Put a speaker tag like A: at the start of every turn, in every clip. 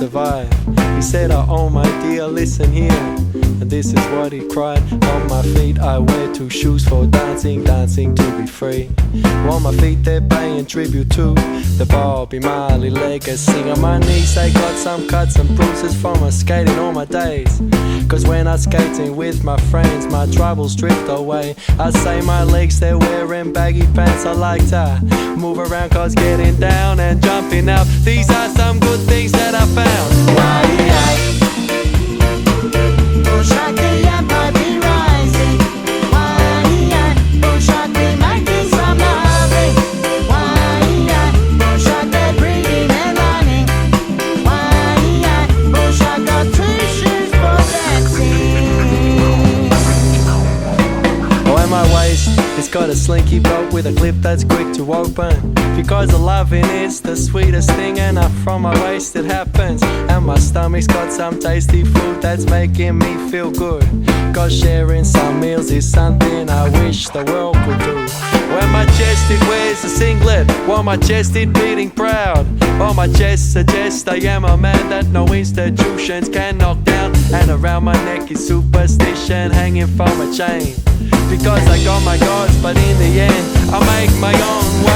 A: survive. He said, oh my dear, listen here. And this is what he cried. On my feet I wear 2 shoes for dancing, dancing to be free. On my feet they're paying tribute to the Bobby Marley legacy. On my knees they got some cuts and bruises from a skating all my days. Cause when I'm skating with my friends, my troubles drift away. I say my legs, they're wearing baggy pants. I like to move around cause getting down and jumping out, these are some good things that I found. It's got a slinky bolt with a clip that's quick to open. Because the loving is the sweetest thing, and up from my waist it happens. And my stomach's got some tasty food that's making me feel good. Cause sharing some meals is something I wish the world could do. When my chest it wears a singlet, while my chest it beating proud. While my chest suggests I am a man that no institutions can knock down. And around my neck is superstition hanging from a chain. Because I got my gods, but in the end I make my own way.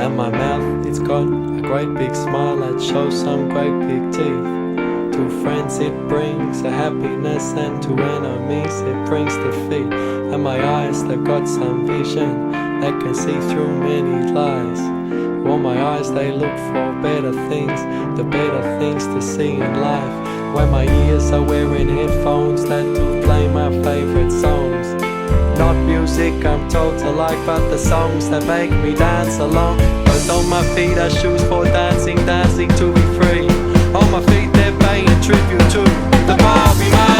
A: And my mouth, it's got a great big smile that shows some great big teeth. To friends it brings a happiness, and to enemies it brings defeat. And my eyes, they've got some vision that can see through many lies. Well, my eyes, they look for better things, the better things to see in life. When my ears are wearing headphones that do play my favorite songs. Not music I'm told to like, but the songs that make me dance along. Cause on my feet are shoes for dancing, dancing to be free. On my feet they're paying tribute to the Bobby Marley.